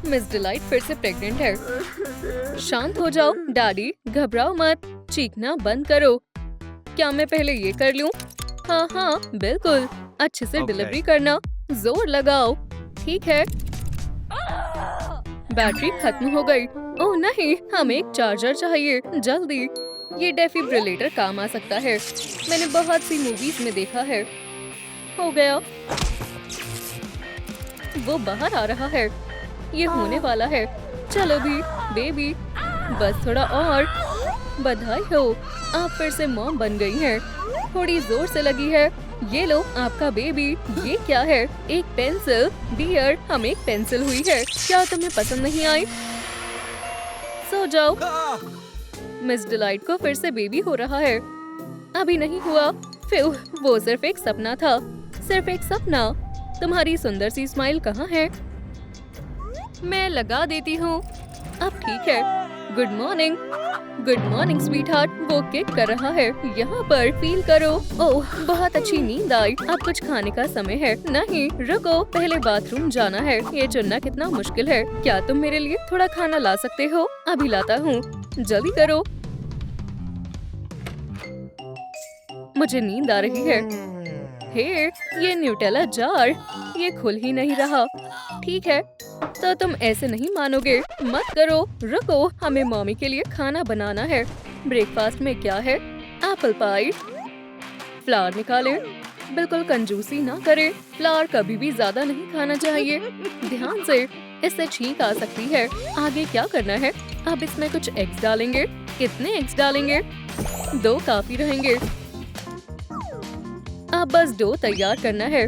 Miss delight फिर से pregnant है। शांत हो जाओ डैडी, घबराओ मत, चीखना बंद करो। क्या मैं पहले ये कर लूं? हाँ हाँ बिल्कुल, अच्छे से डिलीवरी करना, जोर लगाओ। ठीक है। बैटरी खत्म हो गई। ओह नहीं, हमें एक चार्जर चाहिए जल्दी। ये डेफिब्रिलेटर काम आ सकता है, मैंने बहुत सी मूवीज में देखा है। हो गया, वो बाहर आ रहा है, ये होने वाला है। चलो भी बेबी, बस थोड़ा और। बधाई हो, आप फिर से मॉम बन गई हैं। थोड़ी जोर से लगी है। ये लो आपका बेबी। ये क्या है? एक पेंसिल। डियर, हमें एक पेंसिल हुई है। क्या तुम्हें पसंद नहीं आई? सो जाओ। मिस डिलाइट को फिर से बेबी हो रहा है। अभी नहीं हुआ। फिर वो सिर्फ एक सपना था, सिर्फ एक सपना। तुम्हारी सुंदर सी स्माइल कहाँ है? मैं लगा देती हूँ। अब ठीक है। Good morning. Good morning sweetheart. वो किक कर रहा है, यहाँ पर फील करो। ओह बहुत अच्छी नींद आई। अब कुछ खाने का समय है। नहीं रुको, पहले बाथरूम जाना है। ये चुनना कितना मुश्किल है। क्या तुम मेरे लिए थोड़ा खाना ला सकते हो? अभी लाता हूँ, जल्दी करो। मुझे नींद आ रही है। हे, ये न्यूटेला जार, ये खुल ही नहीं रहा। ठीक है, तो तुम ऐसे नहीं मानोगे। मत करो, रुको, हमें मम्मी के लिए खाना बनाना है। ब्रेकफास्ट में क्या है? Apple pie. फ्लावर निकालें। बिल्कुल कंजूसी ना करें। फ्लावर कभी भी ज्यादा नहीं खाना चाहिए। ध्यान से, इससे छींक आ सकती है। आगे क्या करना है? अब इसमें कुछ एग्स डालेंगे। कितने एग्स डालेंगे? 2 काफी रहेंगे। अब बस डो तैयार करना है।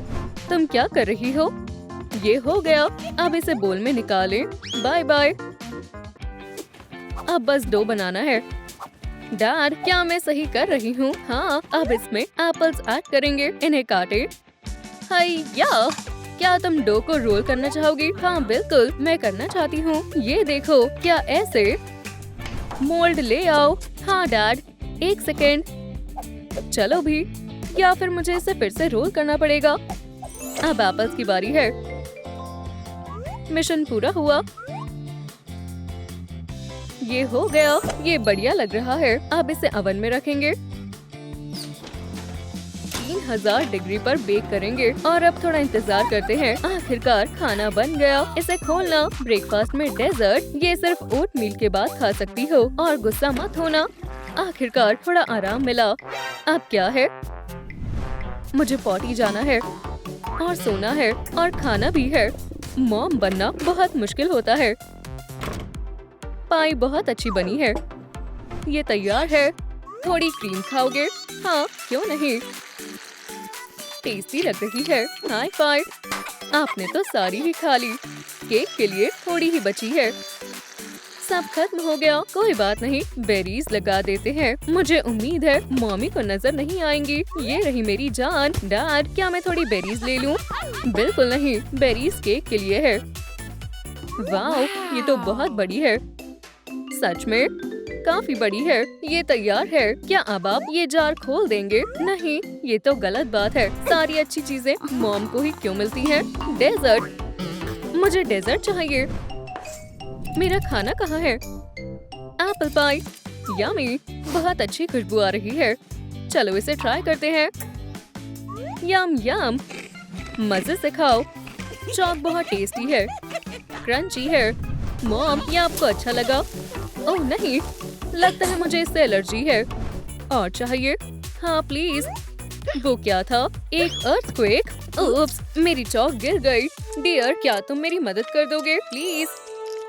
तुम क्या कर रही हो? ये हो गया। अब इसे बोल में निकालें। Bye bye. अब बस डो बनाना है। डैड, क्या मैं सही कर रही हूँ? हाँ, अब इसमें एप्पल्स ऐड करेंगे। इन्हें काटे। हाय या, क्या तुम डो को रोल करना चाहोगी? हाँ बिल्कुल, मैं करना चाहती हूँ। ये देखो, क्या ऐसे? मोल्ड ले आओ। हाँ डैड, 1 सेकेंड। चलो भी, या फिर मुझे इसे फिर से रोल करना पड़ेगा। अब एप्पल्स की बारी है। मिशन पूरा हुआ। ये हो गया। ये बढ़िया लग रहा है। अब इसे ओवन में रखेंगे। 3000 डिग्री पर बेक करेंगे। और अब थोड़ा इंतजार करते हैं। आखिरकार खाना बन गया। इसे खोलना। ब्रेकफास्ट में डेजर्ट। ये सिर्फ ओट मील के बाद खा सकती हो। और गुस्सा मत होना, आखिरकार थोड़ा आराम मिला। अब क्या है? मुझे पॉटी जाना है और सोना है और खाना भी है। मॉम बनना बहुत मुश्किल होता है। पाई बहुत अच्छी बनी है। ये तैयार है। थोड़ी क्रीम खाओगे? हाँ क्यों नहीं, टेस्टी लग रही है। High five. आपने तो सारी ही खा ली। केक के लिए थोड़ी ही बची है। सब खत्म हो गया। कोई बात नहीं, बेरीज लगा देते हैं। मुझे उम्मीद है मम्मी को नजर नहीं आएंगी। ये रही मेरी जान। डैड, क्या मैं थोड़ी बेरीज ले लूं? बिल्कुल नहीं, बेरीज केक के लिए है। वाओ, ये तो बहुत बड़ी है। सच में काफी बड़ी है। ये तैयार है। क्या अब आप ये जार खोल देंगे? नहीं, ये तो गलत बात है। सारी अच्छी चीजें मॉम को ही क्यों मिलती हैं? डेजर्ट, मुझे डेजर्ट चाहिए। मेरा खाना कहाँ है? एप्पल पाई, यम्मी, बहुत अच्छी खुशबू आ रही है। चलो इसे ट्राई करते हैं। यम यम, मजे से खाओ। चॉक बहुत टेस्टी है, क्रंची है। मॉम, ये आपको अच्छा लगा? ओह नहीं, लगता है मुझे इससे एलर्जी है। और चाहिए? हाँ प्लीज। वो क्या था? एक अर्थक्वेक? ओप्स, मेरी चॉक गिर गई। डियर, क्या तुम मेरी मदद कर दोगे प्लीज?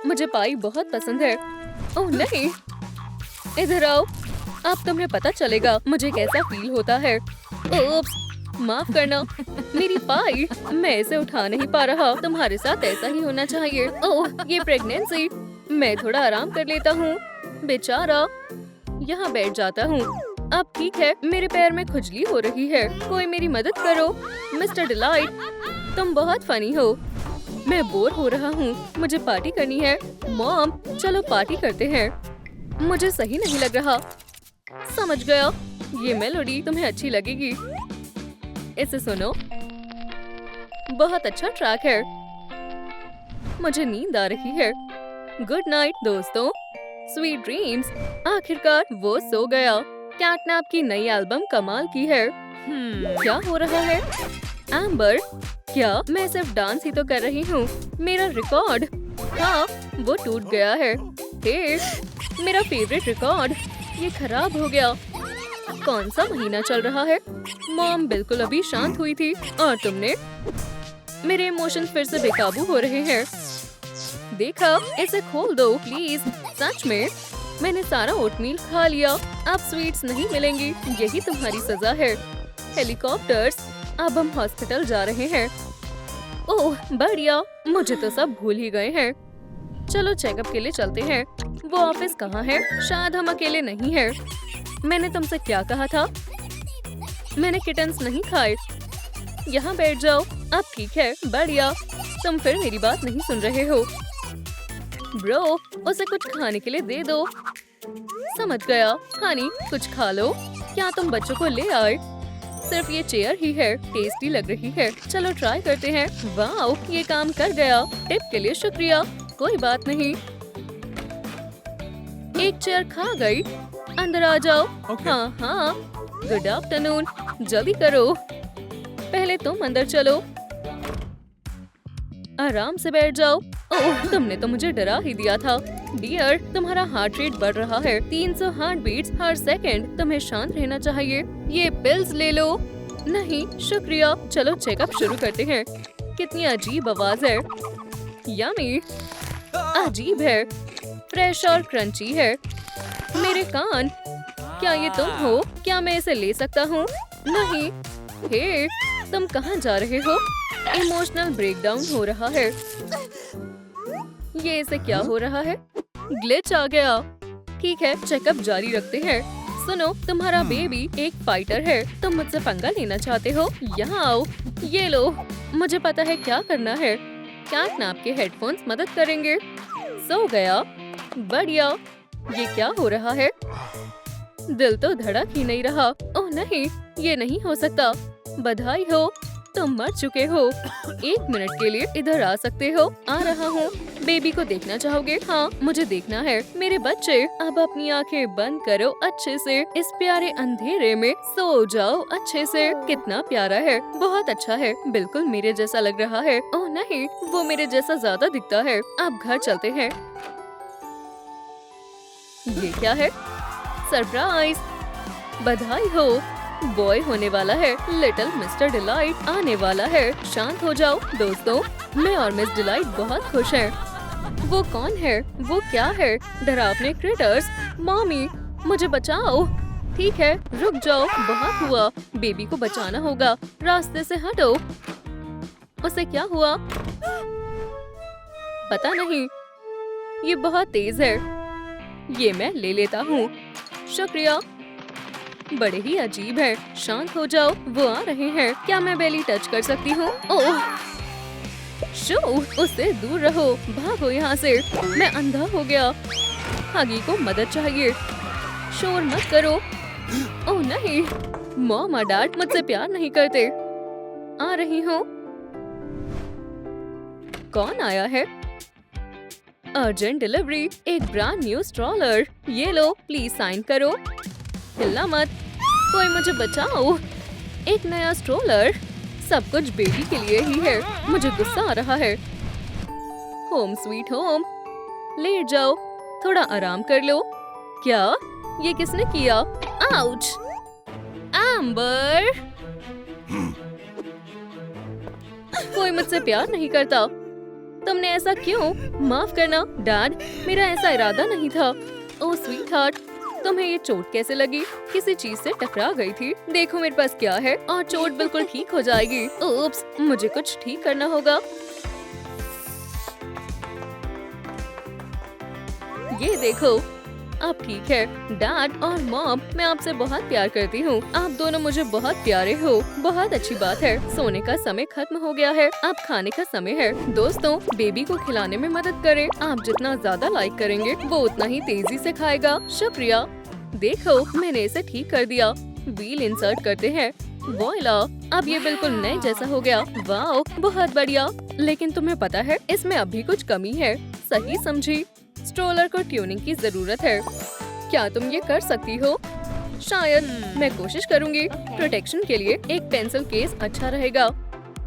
मुझे पाई बहुत पसंद है। ओह नहीं, इधर आओ। अब तुम्हें पता चलेगा मुझे कैसा फील होता है। ओप्स, माफ करना। मेरी पाई, मैं इसे उठा नहीं पा रहा। तुम्हारे साथ ऐसा ही होना चाहिए। ओह, ये प्रेगनेंसी। मैं थोड़ा आराम कर लेता हूँ। बेचारा, यहाँ बैठ जाता हूँ। अब ठीक है। मेरे पैर में खुजली हो रही है। कोई मेरी मदद करो। मिस्टर डिलाइट, तुम बहुत फनी हो। मैं बोर हो रहा हूँ, मुझे पार्टी करनी है। मॉम, चलो पार्टी करते हैं। मुझे सही नहीं लग रहा। समझ गया, ये मेलोडी तुम्हें अच्छी लगेगी। इसे सुनो, बहुत अच्छा ट्रैक है। मुझे नींद आ रही है। गुड नाइट दोस्तों, स्वीट ड्रीम्स। आखिरकार वो सो गया। कैटनैप की नई एल्बम कमाल की है। क्या हो रहा है? एम्बर, क्या मैं सिर्फ डांस ही तो कर रही हूँ? मेरा रिकॉर्ड, हाँ वो टूट गया है। हे, मेरा फेवरेट रिकॉर्ड, ये खराब हो गया। कौन सा महीना चल रहा है? मॉम बिल्कुल अभी शांत हुई थी और तुमने? मेरे इमोशंस फिर से बेकाबू हो रहे हैं। देखा, इसे खोल दो प्लीज। सच में मैंने सारा ओटमील खा लिया। अब स्वीट्स नहीं मिलेंगी, यही तुम्हारी सजा है। हेलीकॉप्टर्स, अब हम हॉस्पिटल जा रहे हैं। ओह बढ़िया, मुझे तो सब भूल ही गए हैं। चलो चेकअप के लिए चलते हैं। वो ऑफिस कहाँ है? शायद हम अकेले नहीं हैं। मैंने तुमसे क्या कहा था? मैंने किटन्स नहीं खाए। यहाँ बैठ जाओ। अब ठीक है, बढ़िया। तुम फिर मेरी बात नहीं सुन रहे हो। ब्रो, उसे कुछ खाने के लिए दे दो। समझ गया। हनी, कुछ खा लो। क्या तुम बच्चों को ले आए? सिर्फ ये चेयर ही है, टेस्टी लग रही है। चलो ट्राई करते हैं। वाओ, ये काम कर गया। टिप के लिए शुक्रिया। कोई बात नहीं। एक चेयर खा गई। अंदर आ जाओ। हाँ हाँ, गुड आफ्टरनून। जल्दी करो, पहले तुम अंदर चलो। आराम से बैठ जाओ। ओह, तुमने तो मुझे डरा ही दिया था। डियर, तुम्हारा हार्ट रेट बढ़ रहा है। 300 हार्ट बीट्स हर सेकंड। तुम्हें शांत रहना चाहिए। ये पिल्स ले लो। नहीं शुक्रिया। चलो चेकअप शुरू करते हैं। कितनी अजीब आवाज है। यमी, अजीब है, फ्रेश और क्रंची है। मेरे कान, क्या ये तुम हो? क्या मैं इसे ले सकता हूँ? नहीं। हे, तुम कहाँ जा रहे हो? इमोशनल ब्रेकडाउन हो रहा है। ये इसे क्या हो रहा है? ग्लिच आ गया। ठीक है, चेकअप जारी रखते हैं। सुनो, तुम्हारा बेबी एक फाइटर है। तुम मुझसे पंगा लेना चाहते हो? यहाँ आओ। ये लो, मुझे पता है क्या करना है। कैटनैप के हेडफोन्स मदद करेंगे। सो गया, बढ़िया। ये क्या हो रहा है? दिल तो धड़क ही नहीं रहा। ओह नहीं, ये नहीं हो सकता। बधाई हो, तुम मर चुके हो। 1 मिनट के लिए इधर आ सकते हो? आ रहा हूँ। बेबी को देखना चाहोगे? हाँ, मुझे देखना है। मेरे बच्चे, अब अपनी आंखें बंद करो अच्छे से। इस प्यारे अंधेरे में सो जाओ अच्छे से। कितना प्यारा है, बहुत अच्छा है, बिल्कुल मेरे जैसा लग रहा है। ओह नहीं, वो मेरे जैसा ज्यादा दिखता है। अब घर चलते हैं। ये क्या है? सरप्राइज! बधाई हो, बॉय होने वाला है। लिटिल मिस्टर डिलाइट आने वाला है। शांत हो जाओ दोस्तों, मैं और मिस डिलाइट बहुत खुश हैं। वो कौन है? वो क्या है? डरावने क्रिटर्स। मॉमी, मुझे बचाओ। ठीक है, रुक जाओ, बहुत हुआ। बेबी को बचाना होगा। रास्ते से हटो। उसे क्या हुआ? पता नहीं, ये बहुत तेज है। ये मैं ले लेता हूँ। शुक्रिया। बड़े ही अजीब है। शांत हो जाओ, वो आ रहे हैं। क्या मैं बेली टच कर सकती हूँ? ओह, शो, उससे दूर रहो। भागो यहाँ से। मैं अंधा हो गया। हगी को मदद चाहिए। शोर मत करो। ओह नहीं, मॉम और डैड मुझसे प्यार नहीं करते। आ रही हूँ। कौन आया है? अर्जेंट डिलीवरी, एक ब्रांड न्यू स्ट्रॉलर। ये लो, प्लीज साइन करो। हिलना मत, कोई मुझे बचाओ। एक नया स्ट्रोलर, सब कुछ बेबी के लिए ही है। मुझे गुस्सा आ रहा है। Home sweet home. लेट जाओ, थोड़ा आराम कर लो। क्या? ये किसने किया? आउच! एम्बर! कोई मुझसे प्यार नहीं करता। तुमने ऐसा क्यों? माफ करना डैड, मेरा ऐसा इरादा नहीं था। ओह स्वीट हार्ट, तुम्हें ये चोट कैसे लगी? किसी चीज से टकरा गई थी? देखो मेरे पास क्या है, और चोट बिल्कुल ठीक हो जाएगी। ओप्स, मुझे कुछ ठीक करना होगा। ये देखो, अब ठीक है। डैड और मॉम, मैं आपसे बहुत प्यार करती हूँ। आप दोनों मुझे बहुत प्यारे हो। बहुत अच्छी बात है। सोने का समय खत्म हो गया है, अब खाने का समय है। दोस्तों, बेबी को खिलाने में मदद करें। आप जितना ज्यादा लाइक करेंगे, वो उतना ही तेजी से खाएगा। शुक्रिया। देखो, मैंने इसे ठीक कर दिया। व्हील इंसर्ट करते हैं। वॉइला, अब ये बिल्कुल नए जैसा हो गया। वाओ, बहुत बढ़िया। लेकिन तुम्हें पता है इसमें अभी कुछ कमी है। सही समझी। स्ट्रोलर को ट्यूनिंग की जरूरत है। क्या तुम ये कर सकती हो? शायद। मैं कोशिश करूंगी। प्रोटेक्शन के लिए एक पेंसिल केस अच्छा रहेगा।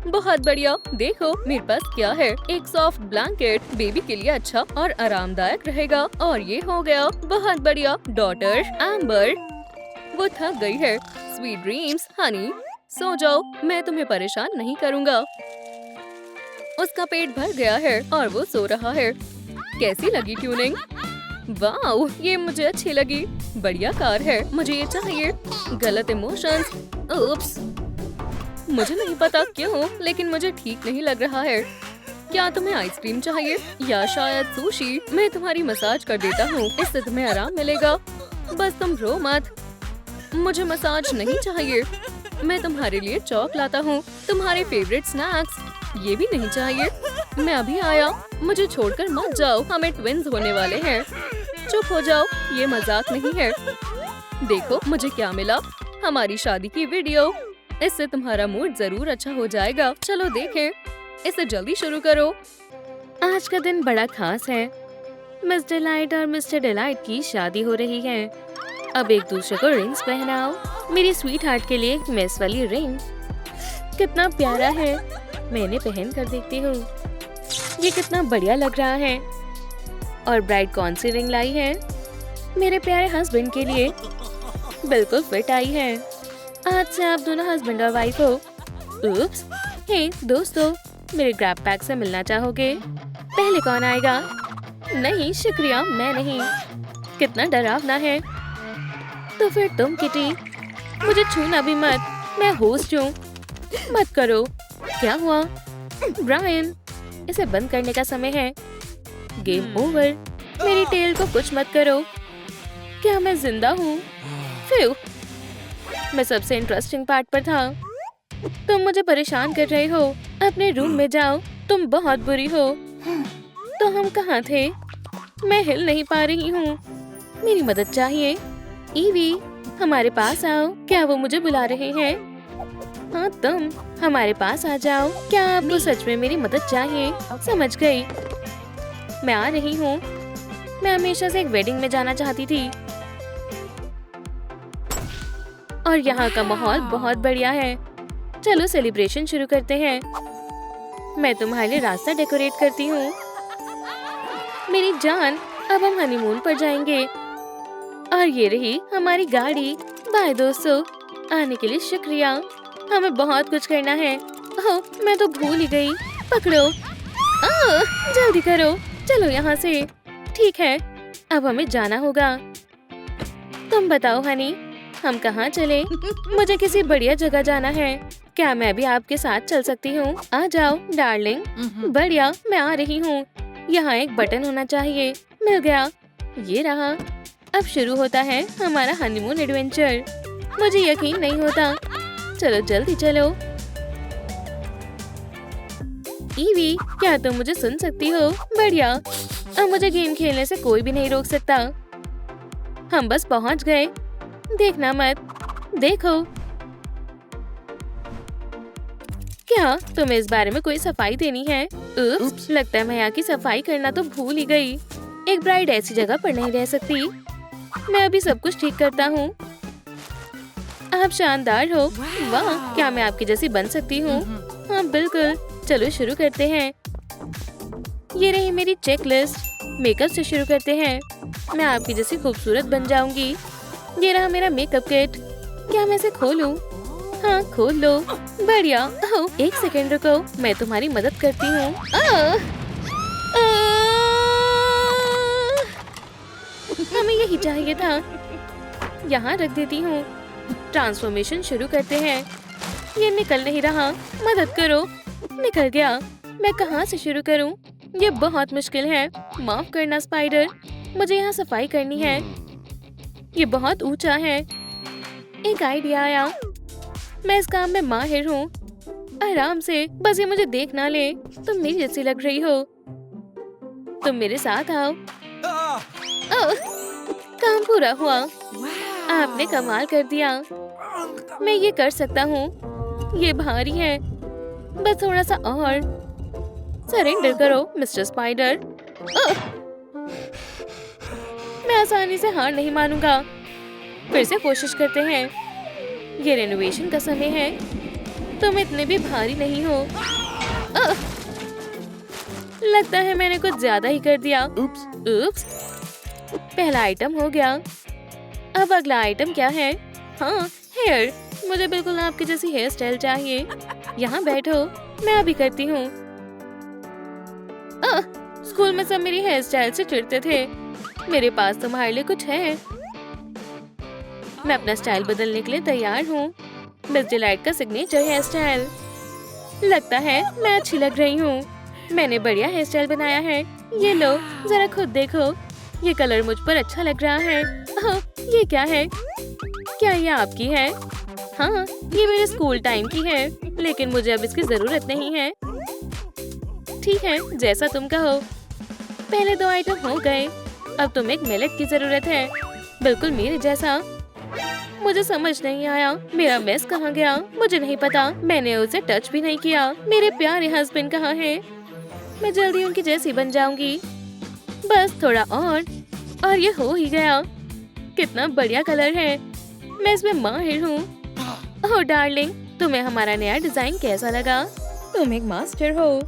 बहुत बढ़िया। देखो मेरे पास क्या है। एक सॉफ्ट ब्लैंकेट बेबी के लिए अच्छा और आरामदायक रहेगा। और ये हो गया। बहुत बढ़िया। डॉटर एम्बर, वो थक गई है। Sweet dreams Honey. सो जाओ, मैं तुम्हें परेशान नहीं करूँगा। उसका पेट भर गया है और वो सो रहा है। कैसी लगी ट्यूनिंग? वाओ, ये मुझे अच्छी लगी। बढ़िया कार है, मुझे ये चाहिए। गलत इमोशंस। उप्स। मुझे नहीं पता क्यों, लेकिन मुझे ठीक नहीं लग रहा है। क्या तुम्हें आइसक्रीम चाहिए या शायद सुशी? मैं तुम्हारी मसाज कर देता हूँ, इससे तुम्हें आराम मिलेगा। बस तुम रो मत। मुझे मसाज नहीं चाहिए। मैं तुम्हारे लिए चॉक लाता हूँ। तुम्हारे फेवरेट स्नैक्स। ये भी नहीं चाहिए। मैं अभी आया। मुझे छोड़कर मत जाओ, हमें ट्विंस होने वाले हैं। चुप हो जाओ, ये मजाक नहीं है। देखो मुझे क्या मिला। हमारी शादी की वीडियो। इससे तुम्हारा मूड जरूर अच्छा हो जाएगा। चलो देखें। इसे जल्दी शुरू करो। आज का दिन बड़ा खास है। मिस डिलाइट और मिस्टर डिलाइट की शादी हो रही है। अब एक दूसरे को रिंग्स पहनाओ। मेरी स्वीट हार्ट के लिए एक मिस वाली रिंग। कितना प्यारा है। मैं इन्हें पहन कर देखती हूँ। ये कितना बढ़िया लग रहा है। और ब्राइड कौन सी रिंग लाई है? मेरे प्यारे हस्बैंड के लिए। बिल्कुल फिट आई है। आज से आप दोनों हस्बैंड और वाइफ हो। उप्स। हे दोस्तों, मेरे ग्रैब पैक से मिलना चाहोगे? पहले कौन आएगा? नहीं शुक्रिया, मैं नहीं। कितना डरावना है। तो फिर तुम किटी। मुझे छूना भी मत, मैं होस्ट हूँ। मत करो। क्या हुआ? ब्रायन, इसे बंद करने का समय है। Game over. मेरी टेल को कुछ मत करो। क्या मैं जिंदा हूँ? फ्यू। मैं सबसे इंटरेस्टिंग पार्ट पर था। तुम मुझे परेशान कर रहे हो। अपने रूम में जाओ, तुम बहुत बुरी हो। तो हम कहाँ थे? मैं हिल नहीं पा रही हूँ। मेरी मदद चाहिए। ईवी, हमारे पास आओ। क्या वो मुझे बुला रहे हैं? हाँ तुम, हमारे पास आ जाओ। क्या आपको सच में मेरी मदद चाहिए? समझ गई। मैं आ रही हूँ। मैं हमेशा से एक वेडिंग में जाना चाहती थी। और यहाँ का माहौल बहुत बढ़िया है। चलो सेलिब्रेशन शुरू करते हैं। मैं तुम्हारे लिए रास्ता डेकोरेट करती हूँ। मेरी जान, अब हम हनीमून पर जाएंगे। और ये रही हमारी गाड़ी। बाय दोस्तों, आने के लिए शुक्रिया। हमें बहुत कुछ करना है। ओह, मैं तो भूल ही गई। पकड़ो। जल्दी करो। चलो यहाँ से। ठीक है, अब हमें जाना होगा। तुम बताओ हनी, हम कहाँ चले? मुझे किसी बढ़िया जगह जाना है। क्या मैं भी आपके साथ चल सकती हूँ? आ जाओ डार्लिंग। बढ़िया, मैं आ रही हूँ। यहाँ एक बटन होना चाहिए। मिल गया। ये रहा। अब शुरू होता है हमारा हनीमून एडवेंचर। मुझे यकीन नहीं होता। चलो जल्दी चलो। ईवी, क्या तुम मुझे सुन सकती हो? बढ़िया। अब मुझे गेम खेलने से कोई भी नहीं रोक सकता। हम बस पहुँच गए। देखना मत। देखो। क्या तुम्हें इस बारे में कोई सफाई देनी है? उप्स, लगता है मैं यहाँ की सफाई करना तो भूल ही गई। एक ब्राइड ऐसी जगह पर नहीं रह सकती। मैं अभी सब कुछ ठीक करता हूँ। आप शानदार हो। वाह, क्या मैं आपकी जैसी बन सकती हूँ? हाँ बिल्कुल। चलो शुरू करते हैं। ये रही मेरी चेकलिस्ट। मेकअप से शुरू करते हैं। मैं आपकी जैसी खूबसूरत बन जाऊंगी। ये रहा मेरा मेकअप किट। क्या मैं इसे खोलूं? हाँ खोल लो। बढ़िया। ओह, एक सेकंड रुको, मैं तुम्हारी मदद करती हूँ। हमें यही चाहिए था। यहाँ रख देती हूँ। ट्रांसफॉर्मेशन शुरू करते हैं। ये निकल नहीं रहा। मदद करो। निकल गया। मैं कहाँ से शुरू करूँ? ये बहुत मुश्किल है। माफ करना स्पाइडर, मुझे यहाँ सफाई करनी है। ये बहुत ऊंचा है। एक आइडिया आया। मैं इस काम में माहिर हूँ। आराम से, बस ये मुझे देख ना ले। तुम मेरी जैसी लग रही हो। तुम मेरे साथ आओ। ओह, काम पूरा हुआ। आपने कमाल कर दिया। मैं ये कर सकता हूँ। ये भारी है। बस थोड़ा सा और। सरेंडर करो मिस्टर स्पाइडर। मैं आसानी से हार नहीं मानूंगा। फिर से कोशिश करते हैं। ये रेनोवेशन का समय है। तुम इतने भी भारी नहीं हो। लगता है मैंने कुछ ज्यादा ही कर दिया। उप्स। पहला आइटम हो गया। अब अगला आइटम क्या है? हाँ, हेयर। मुझे बिल्कुल आपकी जैसी हेयर स्टाइल चाहिए। यहाँ बैठो, मैं अभी करती हूँ। स्कूल में सब मेरी हेयर स्टाइल से चिढ़ते थे। मेरे पास तुम्हारे लिए कुछ है। मैं अपना स्टाइल बदलने के लिए तैयार हूँ। मिस डिलाइट का सिग्नेचर हेयर स्टाइल। लगता है मैं अच्छी लग रही हूँ। मैंने बढ़िया हेयर स्टाइल बनाया है। ये लो, जरा खुद देखो। ये कलर मुझ पर अच्छा लग रहा है। ये क्या है? क्या ये आपकी है? हाँ, ये मेरे स्कूल टाइम की है, लेकिन मुझे अब इसकी जरूरत नहीं है। ठीक है, जैसा तुम कहो। पहले 2 आइटम हो गए। अब तुम्हें एक मेलेट की जरूरत है, बिल्कुल मेरे जैसा। मुझे समझ नहीं आया मेरा मेस कहाँ गया। मुझे नहीं पता, मैंने उसे टच भी नहीं किया। मेरे प्यारे हस्बैंड कहाँ हैं? मैं जल्दी उनकी जैसी बन जाऊंगी। बस थोड़ा और ये हो ही गया। कितना बढ़िया कलर है। मैं इसमें माहिर हूँ। ओह डार्लिंग, तुम्हें हमारा नया डिजाइन कैसा लगा? तुम एक मास्टर हो।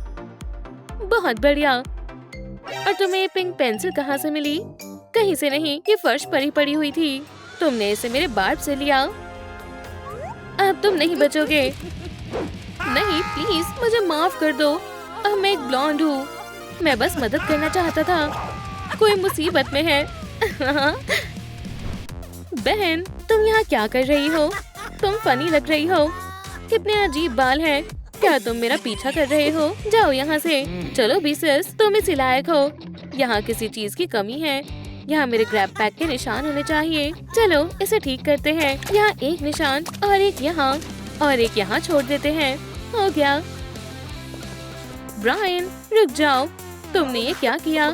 बहुत बढ़िया। और तुम्हें ये पिंक पेंसिल कहाँ से मिली? कहीं से नहीं, ये फर्श पर ही पड़ी हुई थी। तुमने इसे मेरे बार्ब से लिया। अब तुम नहीं बचोगे। नहीं, प्लीज मुझे माफ कर दो। अब मैं एक ब्लॉन्ड हूँ। मैं बस मदद करना चाहता था। कोई मुसीबत में है। बहन, तुम यहाँ क्या कर रही हो? तुम फनी लग रही हो। कितने अजीब बाल हैं। क्या तुम मेरा पीछा कर रहे हो? जाओ यहाँ से। चलो बीसस, तुम इसी लायक हो। यहाँ किसी चीज की कमी है। यहाँ मेरे ग्रैब पैक के निशान होने चाहिए। चलो इसे ठीक करते हैं। यहाँ एक निशान और एक यहाँ और एक यहाँ छोड़ देते हैं। हो गया। ब्रायन, रुक जाओ। तुमने ये क्या किया?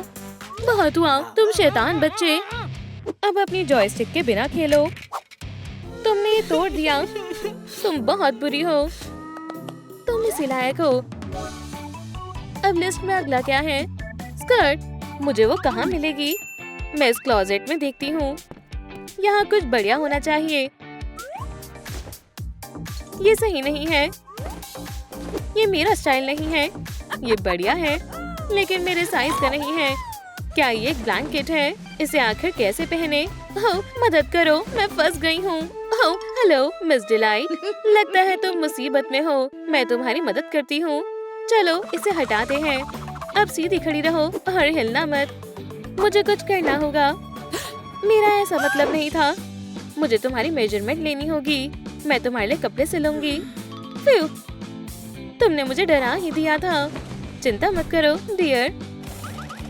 बहुत हुआ, तुम शैतान बच्चे। अब अपनी जॉयस्टिक के बिना खेलो। तुमने ये तोड़ दिया। तुम बहुत बुरी हो। तुम इसी लायक हो। अब लिस्ट में अगला क्या है? स्कर्ट। मुझे वो कहाँ मिलेगी? मैं इस क्लोजेट में देखती हूँ। यहाँ कुछ बढ़िया होना चाहिए। ये सही नहीं है। ये मेरा स्टाइल नहीं है। ये बढ़िया है, लेकिन मेरे साइज का नहीं है। क्या ये एक ब्लैंकेट है? इसे आखिर कैसे पहने? ओह, मदद करो, मैं फंस गई हूँ। ओह, हेलो मिस डिलाइट। लगता है तुम मुसीबत में हो। मैं तुम्हारी मदद करती हूँ। चलो इसे हटाते हैं। अब सीधी खड़ी रहो और हिलना मत। मुझे कुछ करना होगा। मेरा ऐसा मतलब नहीं था। मुझे तुम्हारी मेजरमेंट लेनी होगी। मैं तुम्हारे लिए कपड़े सिलूंगी। फ्यू, तुमने मुझे डरा ही दिया था। चिंता मत करो डियर,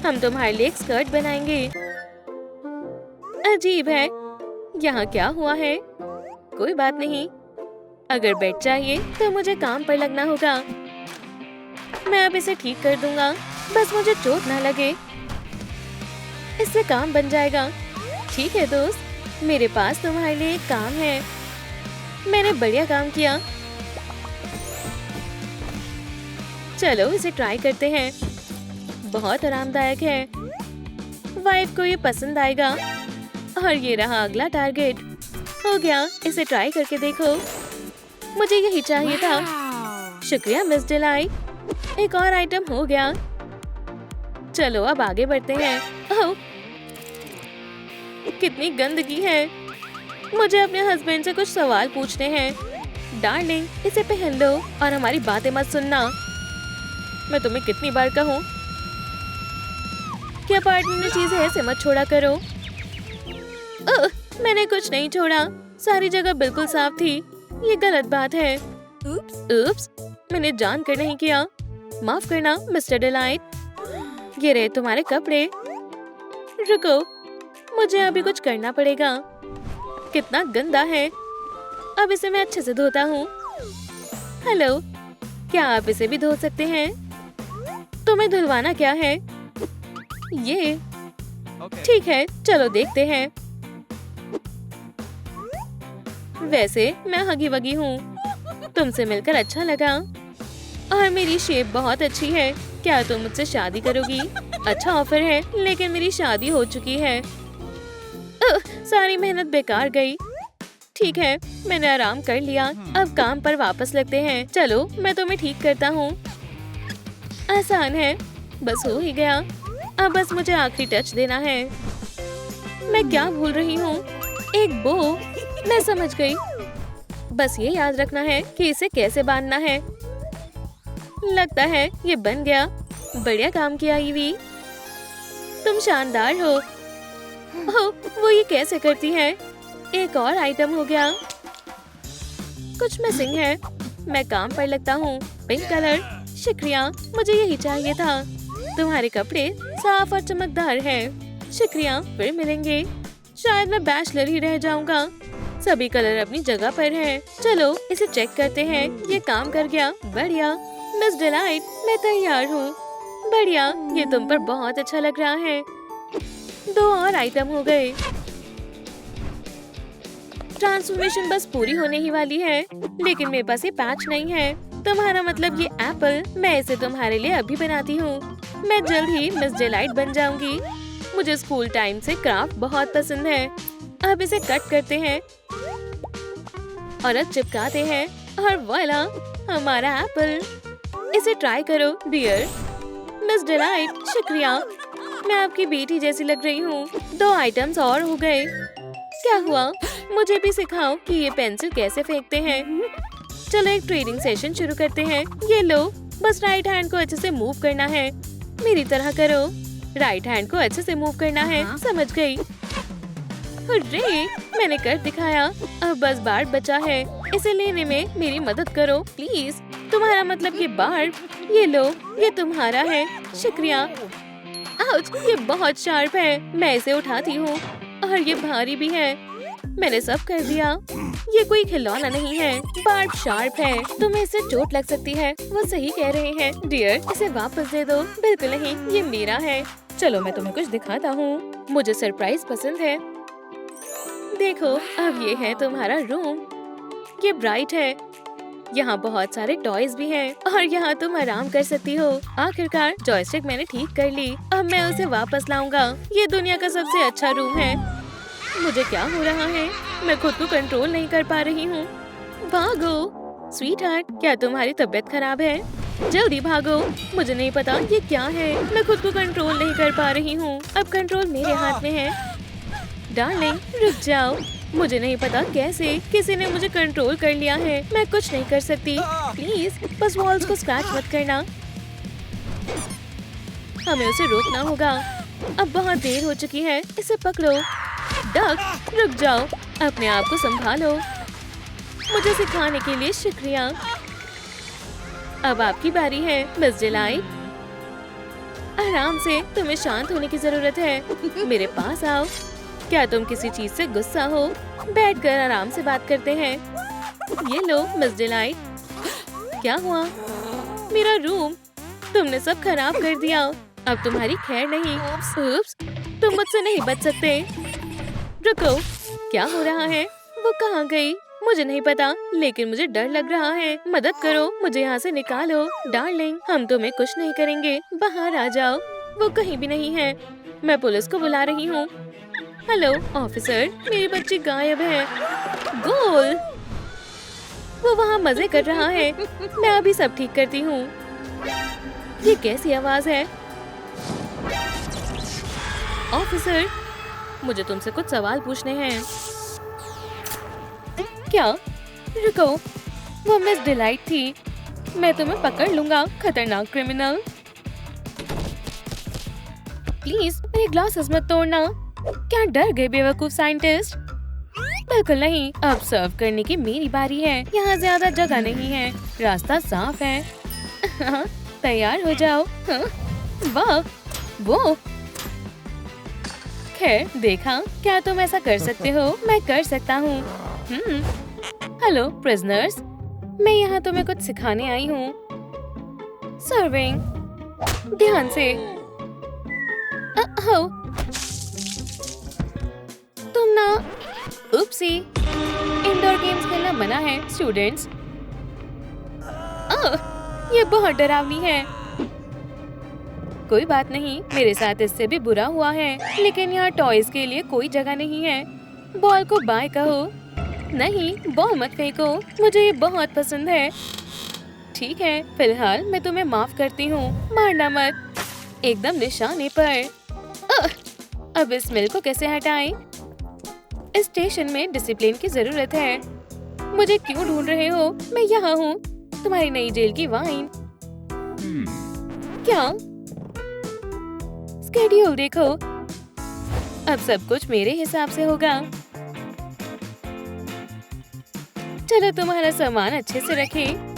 हम तुम्हारे लिए एक स्कर्ट बनाएंगे। अजीब है। यहाँ क्या हुआ है? कोई बात नहीं। अगर बेड चाहिए तो मुझे काम पर लगना होगा। मैं अब इसे ठीक कर दूंगा, बस मुझे चोट ना लगे। इससे काम बन जाएगा। ठीक है दोस्त, मेरे पास तुम्हारे लिए एक काम है। मैंने बढ़िया काम किया। चलो इसे ट्राई करते हैं। बहुत आरामदायक है। वाइफ को ये पसंद आएगा। और ये रहा अगला टारगेट। हो गया, इसे ट्राई करके देखो। मुझे यही चाहिए था। शुक्रिया मिस डिलाइट। एक और आइटम हो गया। चलो अब आगे बढ़ते हैं। ओह, कितनी गंदगी है। मुझे अपने हस्बैंड से कुछ सवाल पूछने हैं। डार्लिंग, इसे पहन लो और हमारी बातें मत सुनना। मैं तुम्हें कितनी बार कहूँ कि अपार्टमेंट में चीजें ऐसे मत छोड़ा करो। ओह, मैंने कुछ नहीं छोड़ा। सारी जगह बिल्कुल साफ थी। ये गलत बात है। उप्स, मैंने जानकर नहीं किया। माफ करना मिस्टर डिलाइट। ये रहे तुम्हारे कपड़े। रुको, मुझे अभी कुछ करना पड़ेगा। कितना गंदा है। अब इसे मैं अच्छे से धोता हूँ। हेलो, क्या आप इसे भी धो सकते हैं? तुम्हें धुलवाना क्या है? ये ठीक है, चलो देखते हैं। वैसे मैं हगी वगी हूँ। तुमसे मिलकर अच्छा लगा और मेरी शेप बहुत अच्छी है। क्या तुम मुझसे शादी करोगी? अच्छा ऑफर है, लेकिन मेरी शादी हो चुकी है। सारी मेहनत बेकार गई। ठीक है, मैंने आराम कर लिया, अब काम पर वापस लगते हैं। चलो मैं तुम्हें ठीक करता हूँ। आसान है, बस हो ही गया। अब बस मुझे आखिरी टच देना है। मैं क्या भूल रही हूँ? एक बो। मैं समझ गई। बस ये याद रखना है कि इसे कैसे बांधना है। लगता है ये बन गया। बढ़िया काम किया ईवी, तुम शानदार हो। ओह, वो ये कैसे करती है? एक और आइटम हो गया। कुछ मिसिंग है। मैं काम पर लगता हूँ। पिंक कलर, शुक्रिया, मुझे यही चाहिए था। तुम्हारे कपड़े साफ और चमकदार हैं। शुक्रिया, फिर मिलेंगे। शायद मैं बैचलर ही रह जाऊंगा। सभी कलर अपनी जगह पर हैं। चलो इसे चेक करते हैं। ये काम कर गया। बढ़िया। मिस डिलाइट, मैं तैयार हूँ। बढ़िया, ये तुम पर बहुत अच्छा लग रहा है। 2 और आइटम हो गए। ट्रांसफॉर्मेशन बस पूरी होने ही वाली है, लेकिन मेरे पास ये पैच नहीं है। तुम्हारा मतलब ये एप्पल? मैं इसे तुम्हारे लिए अभी बनाती हूँ। मैं जल्द ही मिस डिलाइट बन जाऊंगी। मुझे स्कूल टाइम से क्राफ्ट बहुत पसंद है। अब इसे कट करते हैं और अब चिपकाते हैं और वाला हमारा एप्पल। इसे ट्राई करो डियर। मिस डिलाइट, शुक्रिया, मैं आपकी बेटी जैसी लग रही हूँ। 2 आइटम्स और हो गए। क्या हुआ? मुझे भी सिखाओ कि ये पेंसिल कैसे फेंकते हैं। चलो एक ट्रेनिंग सेशन शुरू करते हैं। ये लो, बस राइट हैंड को अच्छे से मूव करना है। मेरी तरह करो। राइट हैंड को अच्छे से मूव करना है। समझ गई। हुर्रे, मैंने कर दिखाया। अब बस बार्ब बचा है। इसे लेने में मेरी मदद करो प्लीज। तुम्हारा मतलब ये बार्ब? ये लो, ये तुम्हारा है। शुक्रिया। आउच, ये बहुत शार्प है। मैं इसे उठाती हूँ और ये भारी भी है। मैंने सब कर दिया। ये कोई खिलौना नहीं है, बार्ब शार्प है। तुम्हें इससे चोट लग सकती है। वो सही कह रहे हैं डियर, इसे वापस दे दो। बिल्कुल नहीं, ये मेरा है। चलो मैं तुम्हें कुछ दिखाता हूँ। मुझे सरप्राइज पसंद है। देखो, अब ये है तुम्हारा रूम। ये ब्राइट है। यहाँ बहुत सारे टॉयज भी हैं और यहाँ तुम आराम कर सकती हो। आखिरकार जॉयस्टिक मैंने ठीक कर ली। अब मैं उसे वापस लाऊंगा। ये दुनिया का सबसे अच्छा रूम है। मुझे क्या हो रहा है? मैं खुद को कंट्रोल नहीं कर पा रही हूँ। भागो स्वीटहार्ट, क्या तुम्हारी तबीयत खराब है? जल्दी भागो। मुझे नहीं पता ये क्या है। मैं खुद को कंट्रोल नहीं कर पा रही हूँ। अब कंट्रोल मेरे हाथ में है। डार्लिंग, रुक जाओ। मुझे नहीं पता कैसे किसी ने मुझे कंट्रोल कर लिया है। मैं कुछ नहीं कर सकती। प्लीज बस वॉल्स को स्क्रैच मत करना। हमें उसे रोकना होगा। अब बहुत देर हो चुकी है। इसे पकड़ो। डक, रुक जाओ। अपने आप को संभालो। मुझे सिखाने के लिए शुक्रिया। अब आपकी बारी है मिस डिलाइट। आराम से, तुम्हें शांत होने की जरूरत है। मेरे पास आओ। क्या तुम किसी चीज से गुस्सा हो? बैठकर आराम से बात करते हैं। ये लो मिस डिलाइट। क्या हुआ? मेरा रूम तुमने सब खराब कर दिया। अब तुम्हारी खैर नहीं। उप्स, तुम मुझसे नहीं बच सकते। रुको, क्या हो रहा है? वो कहाँ गई? मुझे नहीं पता, लेकिन मुझे डर लग रहा है। मदद करो, मुझे यहाँ से निकालो। डार्लिंग, हम तुम्हें कुछ नहीं करेंगे। बाहर आ जाओ। वो कहीं भी नहीं है। मैं पुलिस को बुला रही हूँ। हेलो ऑफिसर, मेरी बच्ची गायब है। गोल, वो वहाँ मजे कर रहा है। मैं अभी सब ठीक करती हूँ। ये कैसी आवाज है? ऑफिसर, मुझे तुमसे कुछ सवाल पूछने हैं। क्या? रुको, वो मिस डिलाइट थी। मैं तुम्हें पकड़ लूंगा, खतरनाक क्रिमिनल। प्लीज मेरे ग्लासेस मत तोड़ना। क्या डर गए बेवकूफ साइंटिस्ट? बिल्कुल नहीं। अब सर्व करने की मेरी बारी है। यहाँ ज्यादा जगह नहीं है। रास्ता साफ है। तैयार हो जाओ। वाह, वो खैर, देखा, क्या तुम ऐसा कर सकते हो? मैं कर सकता हूँ। हेलो प्रिजनर्स, मैं यहाँ तुम्हें कुछ सिखाने आई हूँ। सर्विंग, ध्यान से। तुम ना, उपसी, इंडोर गेम्स खेलना मना है स्टूडेंट्स। ये बहुत डरावनी है। कोई बात नहीं, मेरे साथ इससे भी बुरा हुआ है, लेकिन यहाँ टॉयज के लिए कोई जगह नहीं है। बॉल को बाय कहो। नहीं, बॉल मत फेंको, मुझे ये बहुत पसंद है। ठीक है, फिलहाल मैं तुम्हें माफ करती हूँ, मारना मत, एकदम निशाने पर। अब इस स्मेल को कैसे हटाएं? इस स्टेशन में डिसिप्लिन की जरूरत है। मुझे क्यों ढूंढ रहे हो? मैं यहाँ हूँ, तुम्हारी नई जेल की वाइन। क्या? स्केड्यूल देखो, अब सब कुछ मेरे हिसाब से होगा। चलो तुम्हारा सामान अच्छे से रखें।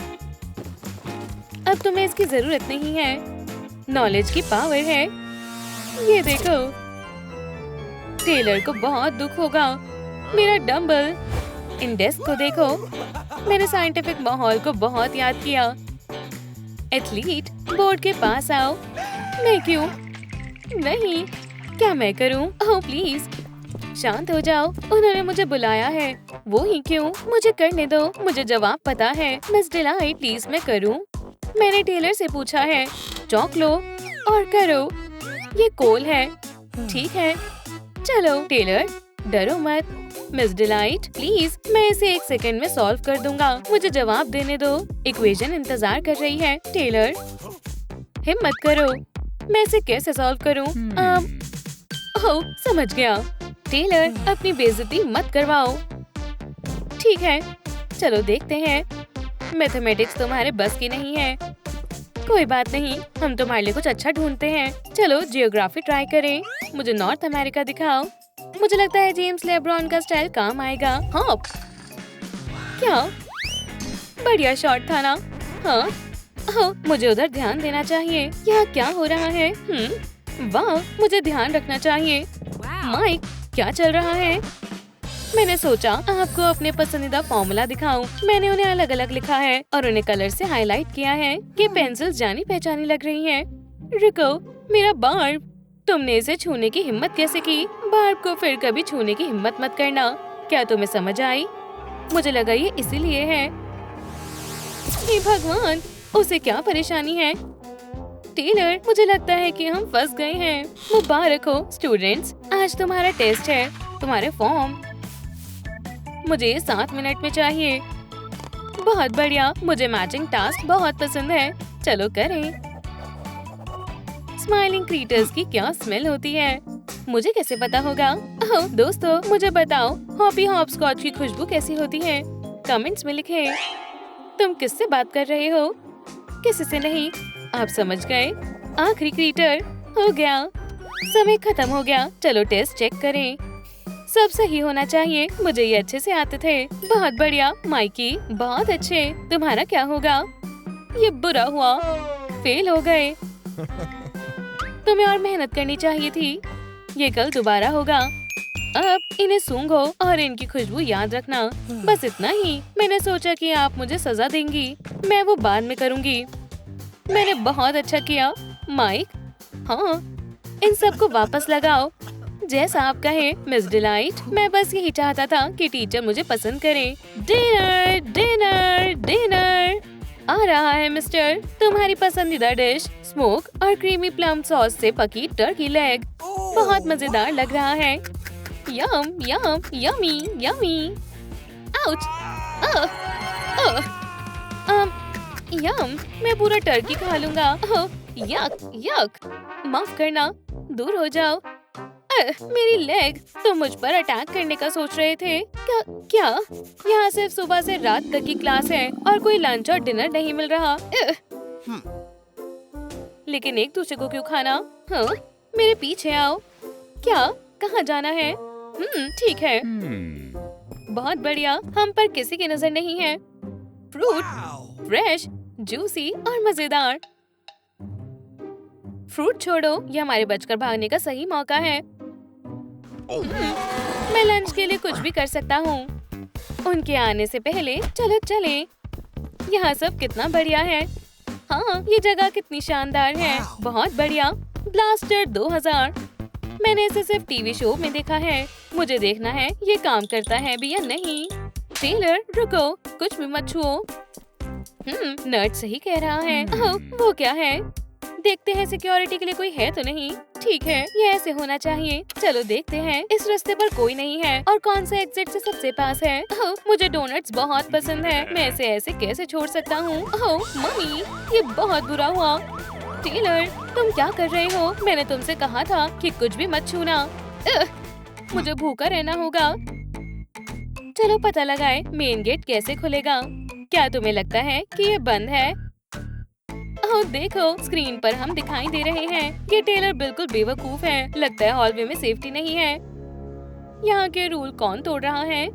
अब तुम्हें इसकी जरूरत नहीं है, नॉलेज की पावर है। ये देखो, टेलर को बहुत दुख होगा। मेरा डंबल, इन डेस्क को देखो, मैंने साइंटिफिक माहौल को बहुत याद किया। एथलीट, बोर्ड के पास आओ। मैं क्यों? नहीं, क्या मैं करूं? ओह प्लीज शांत हो जाओ, उन्होंने मुझे बुलाया है। वो ही क्यों? मुझे करने दो, मुझे जवाब पता है। मिस डिलाइट, प्लीज मैं करूं? मैंने टेलर से पूछा है। चौक लो और करो। ये कोल है। ठीक है, चलो टेलर, डरो मत। मिस डिलाइट प्लीज, मैं इसे 1 सेकंड में सॉल्व कर दूंगा, मुझे जवाब देने दो। इक्वेशन इंतजार कर रही है। टेलर हिम्मत करो, मैं इसे कैसे सॉल्व करूं? ओह समझ गया। टेलर अपनी बेइज्जती मत करवाओ। ठीक है, चलो देखते हैं। मैथमेटिक्स तुम्हारे बस की नहीं है। कोई बात नहीं, हम तुम्हारे लिए कुछ अच्छा ढूंढते हैं। चलो जियोग्राफी ट्राई करें। मुझे नॉर्थ अमेरिका दिखाओ। मुझे लगता है जेम्स लेब्रॉन का स्टाइल काम आएगा। हाँ, क्या बढ़िया शॉट था ना? हाँ, मुझे उधर ध्यान देना चाहिए। यहाँ क्या हो रहा है? वाह, मुझे ध्यान रखना चाहिए। माइक, क्या चल रहा है? मैंने सोचा आपको अपने पसंदीदा फॉर्मूला दिखाऊं। मैंने उन्हें अलग अलग लिखा है और उन्हें कलर से हाईलाइट किया है। ये पेंसिल जानी पहचानी लग रही हैं। रुको, मेरा बार्ब, तुमने इसे छूने की हिम्मत कैसे की? बार्ब को फिर कभी छूने की हिम्मत मत करना। क्या तुम्हें समझ आई? मुझे लगा ये इसीलिए है। हे भगवान, उसे क्या परेशानी है? टेलर, मुझे लगता है कि हम फंस गए हैं। मुबारक हो स्टूडेंट्स, आज तुम्हारा टेस्ट है। तुम्हारे फॉर्म मुझे 7 मिनट में चाहिए। बहुत बढ़िया, मुझे मैचिंग टास्क बहुत पसंद है। चलो करें। स्माइलिंग क्रीटर्स की क्या स्मेल होती है? मुझे कैसे पता होगा? ओह दोस्तों, मुझे बताओ हॉपी हॉपस्कॉच की खुशबू कैसी होती है? कमेंट्स में लिखें। तुम किससे बात कर रहे हो? किसी से नहीं, आप समझ गए। आखिरी क्रीटर हो गया। समय खत्म हो गया। चलो टेस्ट चेक करें। सब सही होना चाहिए। मुझे ये अच्छे से आते थे। बहुत बढ़िया माइकी, बहुत अच्छे। तुम्हारा क्या होगा? ये बुरा हुआ, फेल हो गए। तुम्हें और मेहनत करनी चाहिए थी। ये कल दोबारा होगा। अब इन्हें सूंघो और इनकी खुशबू याद रखना। बस इतना ही। मैंने सोचा कि आप मुझे सजा देंगी। मैं वो बाद में करूँगी। मैंने बहुत अच्छा किया माइक। हाँ, इन सबको वापस लगाओ जैसा आप कहे मिस डिलाइट। मैं बस यही चाहता था कि टीचर मुझे पसंद करे। डिनर डिनर डिनर आ रहा है मिस्टर। तुम्हारी पसंदीदा डिश स्मोक और क्रीमी प्लम सॉस से पकी टर्की लेग। बहुत मजेदार लग रहा है। यम यम यमी यमी। आउच। यम, मैं पूरा टर्की खा लूंगा। यक यक। माफ करना, दूर हो जाओ। मेरी लेग। तुम मुझ पर अटैक करने का सोच रहे थे क्या? यहाँ सिर्फ सुबह से रात तक की क्लास है और कोई लंच और डिनर नहीं मिल रहा। लेकिन एक दूसरे को क्यों खाना? हाँ, मेरे पीछे आओ। क्या? कहाँ जाना है? ठीक है। बहुत बढ़िया, हम पर किसी की नजर नहीं है। फ्रूट, फ्रेश, जूसी और मजेदार। फ्रूट छोड़ो, ये हमारे बचकर भागने का सही मौका है। मैं लंच के लिए कुछ भी कर सकता हूँ। उनके आने से पहले चलो चले। यहाँ सब कितना बढ़िया है। हाँ, ये जगह कितनी शानदार है। बहुत बढ़िया। ब्लास्टर 2000। मैंने इसे सिर्फ टीवी शो में देखा है। मुझे देखना है ये काम करता है भी या नहीं। टेलर रुको, कुछ भी मत छुओ। नर्ड सही कह रहा है। ओह, वो क्या है? देखते हैं सिक्योरिटी के लिए कोई है तो नहीं। ठीक है, ये ऐसे होना चाहिए। चलो देखते हैं। इस रास्ते पर कोई नहीं है और कौन सा एग्जिट से सबसे पास है। ओह, मुझे डोनट्स बहुत पसंद है। मैं इसे ऐसे कैसे छोड़ सकता हूँ। ओह मम्मी, ये बहुत बुरा हुआ। टेलर, तुम क्या कर रहे हो? मैंने तुमसे कहा था कि कुछ भी मत छूना। मुझे भूखा रहना होगा। चलो पता लगाए मेन गेट कैसे खुलेगा। क्या तुम्हें लगता है कि ये बंद है? ओह देखो, स्क्रीन पर हम दिखाई दे रहे हैं। ये टेलर बिल्कुल बेवकूफ है। लगता है हॉलवे में सेफ्टी नहीं है। यहाँ के रूल कौन तोड़ रहा है?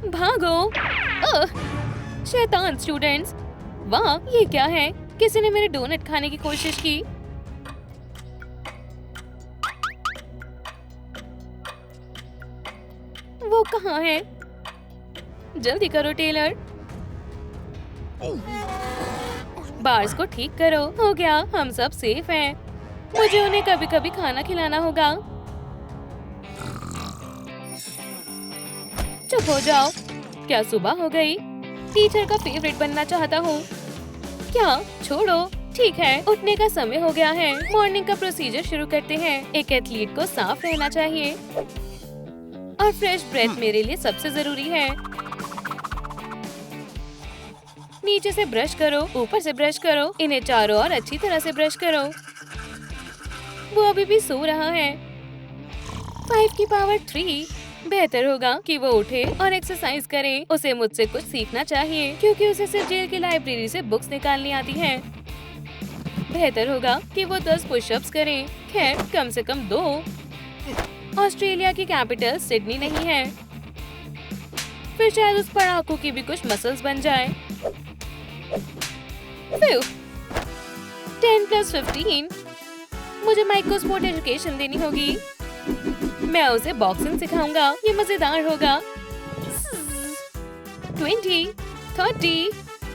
भागो! शैतान स्टूडेंट्स! वाह, ये क्या है? किसी ने मेरे डोनट खाने की कोशिश की। वो कहाँ है? जल्दी करो टेलर। बार्स को ठीक करो। हो गया, हम सब सेफ हैं। मुझे उन्हें कभी कभी खाना खिलाना होगा। चुप हो जाओ। क्या सुबह हो गई? टीचर का फेवरेट बनना चाहता हूँ। क्या? छोड़ो। ठीक है, उठने का समय हो गया है। मॉर्निंग का प्रोसीजर शुरू करते हैं। एक एथलीट को साफ रहना चाहिए और फ्रेश ब्रेथ मेरे लिए सबसे जरूरी है। नीचे से ब्रश करो, ऊपर से ब्रश करो, इन्हें चारों ओर अच्छी तरह से ब्रश करो। वो अभी भी सो रहा है। 5 की पावर 3। बेहतर होगा कि वो उठे और एक्सरसाइज करे। उसे मुझसे कुछ सीखना चाहिए क्योंकि उसे सिर्फ जेल की लाइब्रेरी से बुक्स निकालनी आती हैं। बेहतर होगा कि वो 10 पुशअप्स करे। खैर, कम से कम 2। ऑस्ट्रेलिया की कैपिटल सिडनी नहीं है। फिर शायद उस पढ़ाकू की भी कुछ मसल्स बन जाए। 10+15। मुझे माइक को स्पोर्ट एजुकेशन देनी होगी। मैं उसे बॉक्सिंग सिखाऊंगा। ये मजेदार होगा। 20, 30।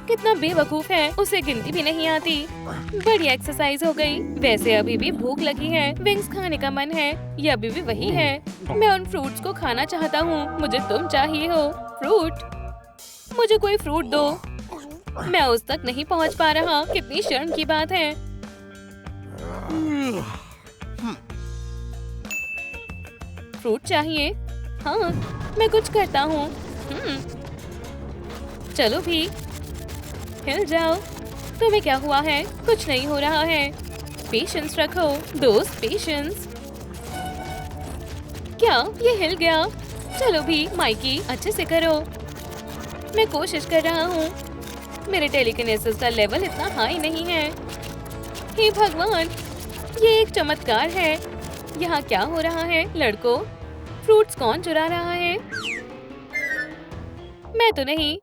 कितना बेवकूफ है, उसे गिनती भी नहीं आती। बढ़िया एक्सरसाइज हो गई। वैसे अभी भी भूख लगी है। विंग्स खाने का मन है। ये अभी भी वही है। मैं उन फ्रूट्स को खाना चाहता हूँ। मुझे तुम चाहिए हो। फ्रूट, मुझे कोई फ्रूट दो। मैं उस तक नहीं पहुँच पा रहा। कितनी शर्म की बात है। फ्रूट चाहिए? हाँ, मैं कुछ करता हूँ। चलो भी, हिल जाओ। तुम्हें क्या हुआ है? कुछ नहीं हो रहा है। पेशेंस रखो दोस्त, पेशेंस। क्या ये हिल गया? चलो भी माइकी, अच्छे से करो। मैं कोशिश कर रहा हूँ। मेरे टेलीकिनेसिस का लेवल इतना हाई नहीं है। हे भगवान, ये एक चमत्कार है। यहाँ क्या हो रहा है? लड़कों, फ्रूट्स कौन चुरा रहा है? मैं तो नहीं।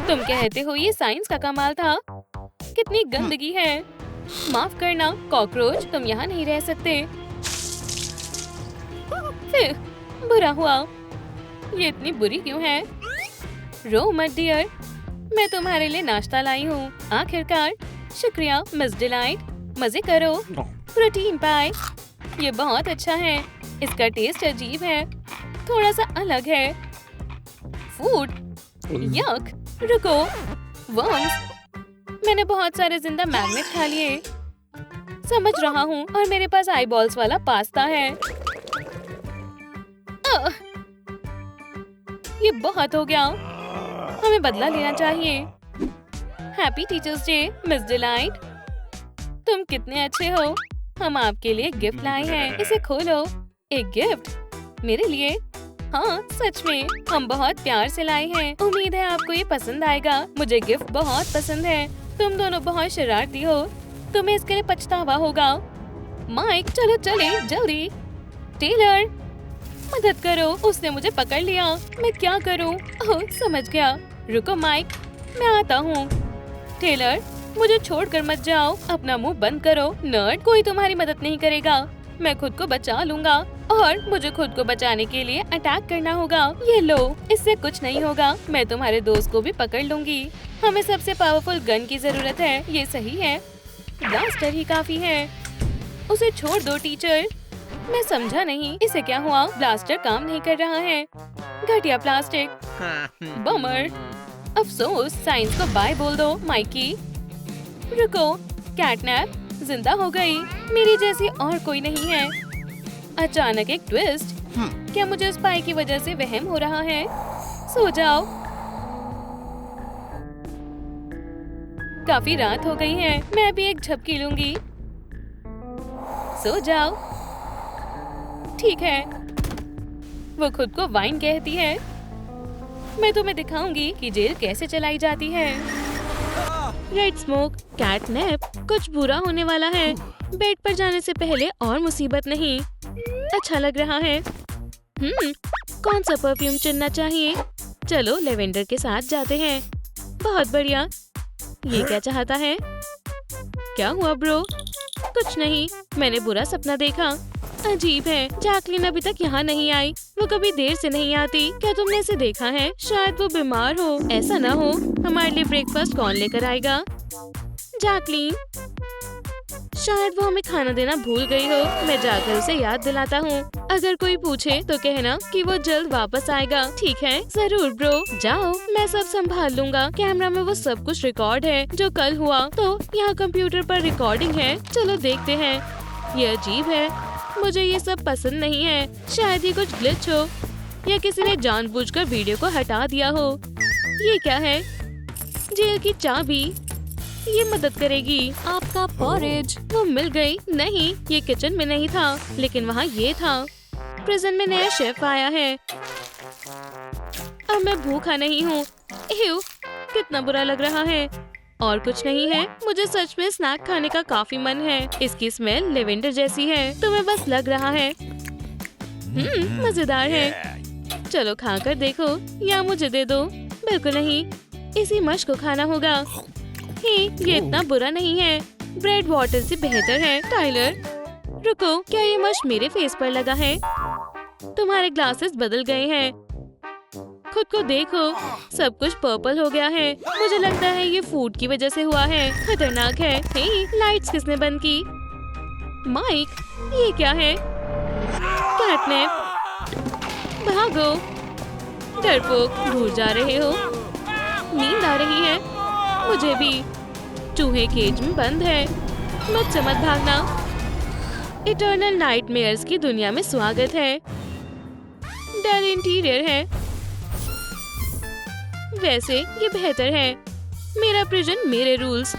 तुम कहते हो ये साइंस का कमाल था। कितनी गंदगी है। माफ करना कॉकरोच, तुम यहाँ नहीं रह सकते। फिर बुरा हुआ। ये इतनी बुरी क्यों है? रो मत डियर, मैं तुम्हारे लिए नाश्ता लाई हूँ। आखिरकार, शुक्रिया मिस डिलाइट। मजे करो। प्रोटीन पाई, ये बहुत अच्छा है। इसका टेस्ट अजीब है, थोड़ा सा अलग है। फूड, यक। रुको, वर्म्स। मैंने बहुत सारे जिंदा मैग्नेट खा लिए। समझ रहा हूँ, और मेरे पास आई बॉल्स वाला पास्ता है। ये बहुत हो गया। हमें बदला लेना चाहिए। Happy teachers day miss delight. तुम कितने अच्छे हो। हम आपके लिए गिफ्ट लाए हैं। इसे खोलो। एक गिफ्ट मेरे लिए? हाँ, सच में। हम बहुत प्यार से लाए हैं। उम्मीद है आपको ये पसंद आएगा। मुझे गिफ्ट बहुत पसंद है। तुम दोनों बहुत शरारती हो। तुम्हें इसके लिए पछतावा होगा। माइक, चलो चले जल्दी। टेलर, मदद करो, उसने मुझे पकड़ लिया। मैं क्या करूं? ओह, समझ गया। रुको माइक, मैं आता हूँ। टेलर, मुझे छोड़कर मत जाओ। अपना मुंह बंद करो नर्ड। कोई तुम्हारी मदद नहीं करेगा। मैं खुद को बचा लूंगा, और मुझे खुद को बचाने के लिए अटैक करना होगा। ये लो, इससे कुछ नहीं होगा। मैं तुम्हारे दोस्त को भी पकड़ लूंगी। हमें सबसे पावरफुल गन की जरूरत है। ये सही है, ब्लास्टर ही काफी है। उसे छोड़ दो टीचर। मैं समझा नहीं, इसे क्या हुआ? ब्लास्टर काम नहीं कर रहा है। घटिया प्लास्टिक। बमर। अफसोस, साइंस को बाय बोल दो माइकी। रुको, कैटनैप जिंदा हो गई। मेरी जैसी और कोई नहीं है। अचानक एक ट्विस्ट। क्या मुझे स्पाई की वजह से वहम हो रहा है? सो जाओ। काफी रात हो गई है, मैं भी एक झपकी लूंगी। सो जाओ। ठीक है। वो खुद को वाइन कहती है। मैं तुम्हें दिखाऊंगी कि जेल कैसे चलाई जाती है। रेड स्मोक, कैटनैप, कुछ बुरा होने वाला है। बेड पर जाने से पहले और मुसीबत नहीं। अच्छा लग रहा है। कौन सा परफ्यूम चुनना चाहिए? चलो लेवेंडर के साथ जाते हैं। बहुत बढ़िया। ये क्या चाहता है? क्या हुआ ब्रो? कुछ नहीं, मैंने बुरा सपना देखा। अजीब है, जैकलिन अभी तक यहाँ नहीं आई। वो कभी देर से नहीं आती। क्या तुमने इसे देखा है? शायद वो बीमार हो। ऐसा ना हो। हमारे लिए ब्रेकफास्ट कौन लेकर आएगा? जैकलिन, शायद वो हमें खाना देना भूल गई हो। मैं जाकर उसे याद दिलाता हूँ। अगर कोई पूछे तो कहना कि वो जल्द वापस आएगा। ठीक है? जरूर ब्रो। जाओ, मैं सब संभाल लूंगा। कैमरा में वो सब कुछ रिकॉर्ड है जो कल हुआ। तो यहाँ कंप्यूटर पर रिकॉर्डिंग है। चलो देखते हैं। ये अजीब है, मुझे ये सब पसंद नहीं है। शायद ये कुछ ग्लिच हो या किसी ने जानबूझकर वीडियो को हटा दिया हो। ये क्या है? जेल की चाबी, ये मदद करेगी। आपका पॉरेज। वो मिल गई। नहीं, ये किचन में नहीं था, लेकिन वहाँ ये था। प्रिजन में नया शेफ आया है। अब मैं भूखा नहीं हूँ। कितना बुरा लग रहा है। और कुछ नहीं है। मुझे सच में स्नैक खाने का काफी मन है। इसकी स्मेल लेवेंडर जैसी है। तुम्हें बस लग रहा है। मजेदार है। चलो खाकर देखो या मुझे दे दो। बिल्कुल नहीं, इसी मश को खाना होगा। ये इतना बुरा नहीं है। ब्रेड वाटर से बेहतर है। टाइलर, रुको, क्या ये मश मेरे फेस पर लगा है? तुम्हारे ग्लासेस बदल गए हैं। खुद को देखो, सब कुछ पर्पल हो गया है। मुझे लगता है ये फूड की वजह से हुआ है। खतरनाक है। लाइट्स किसने बंद की? माइक, ये क्या है? कैटनैप, भागो। डरपोक, भूल जा रहे हो? नींद आ रही है। मुझे भी। चूहे केज में बंद है। मुझसे मत भागना। इटर्नल नाइटमेयर्स की दुनिया में स्वागत है। डल इंटीरियर है। वैसे ये बेहतर है। मेरा प्रिजन, मेरे रूल्स।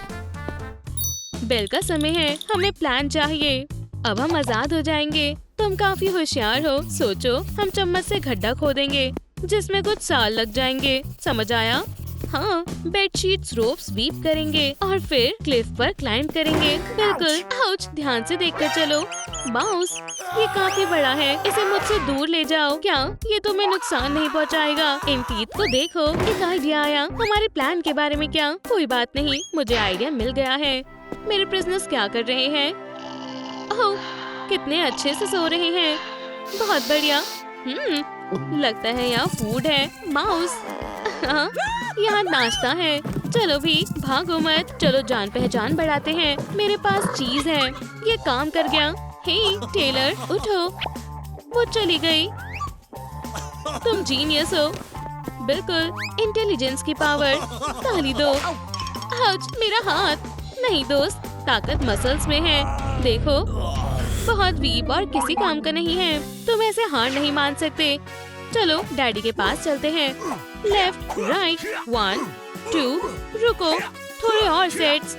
बेल का समय है। हमें प्लान चाहिए। अब हम आजाद हो जाएंगे। तुम काफी होशियार हो। सोचो, हम चम्मच से गड्ढा खोदेंगे जिसमें कुछ साल लग जाएंगे। समझ आया? हाँ, बेडशीट्स, रोप्स वीव करेंगे और फिर क्लिफ पर क्लाइंब करेंगे। बिल्कुल। आउच, ध्यान से देखकर चलो। बाउंस, ये काफी बड़ा है। इसे मुझसे दूर ले जाओ। क्या ये तुम्हें नुकसान नहीं पहुंचाएगा? इन टीथ को देखो। एक आइडिया आया। हमारे प्लान के बारे में क्या? कोई बात नहीं, मुझे आइडिया मिल गया है। मेरे प्रिजनर्स क्या कर रहे हैं? ओह, कितने अच्छे से सो रहे हैं। बहुत बढ़िया। लगता है यहाँ फूड है। माउस, हाँ, यहाँ नाश्ता है। चलो भी, भागो मत। चलो जान पहचान बढ़ाते हैं। मेरे पास चीज है। ये काम कर गया। हे टेलर, उठो। वो चली गई। तुम जीनियस हो। बिल्कुल, इंटेलिजेंस की पावर। ताली दो। आउच, मेरा हाथ। नहीं दोस्त, ताकत मसल्स में है। देखो, बहुत वीक और किसी काम का नहीं है। तुम ऐसे हार नहीं मान सकते। चलो डैडी के पास चलते हैं। लेफ्ट, राइट, 1, 2, रुको, थोड़े और सेट्स।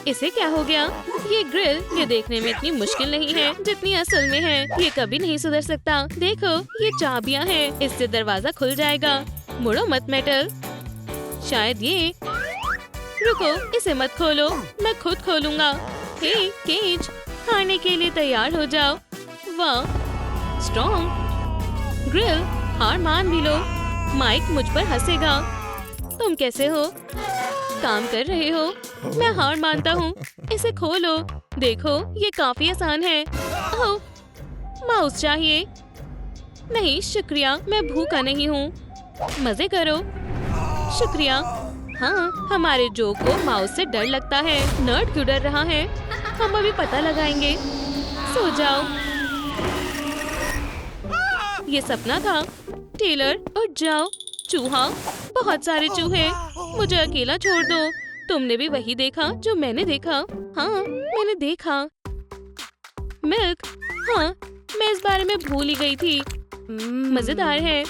इसे क्या हो गया? ये ग्रिल, ये देखने में इतनी मुश्किल नहीं है जितनी असल में है। ये कभी नहीं सुधर सकता। देखो, ये चाबियां हैं। इससे दरवाजा खुल जाएगा। मुड़ो मत मेटल। शायद ये। रुको, इसे मत खोलो, मैं खुद खोलूंगा। हे केज, खाने के लिए तैयार हो जाओ। वाह, स्ट्रॉन्ग। ग्रिल, हार मान भी लो। माइक मुझ पर हंसेगा। तुम कैसे हो? काम कर रहे हो? मैं हार मानता हूँ। इसे खोलो। देखो, ये काफी आसान है। ओह, माउस चाहिए? नहीं शुक्रिया, मैं भूखा नहीं हूँ। मजे करो। शुक्रिया। हाँ, हमारे जो को माउस से डर लगता है। नर्ड क्यों डर रहा है? हम अभी पता लगाएंगे। सो जाओ। ये सपना था। टेलर, उठ जाओ। चूहा, बहुत सारे चूहे, मुझे अकेला छोड़ दो। तुमने भी वही देखा जो मैंने देखा? हाँ, मैंने देखा। मिल्क, हाँ, मैं इस बारे में भूल ही गई थी। मजेदार है।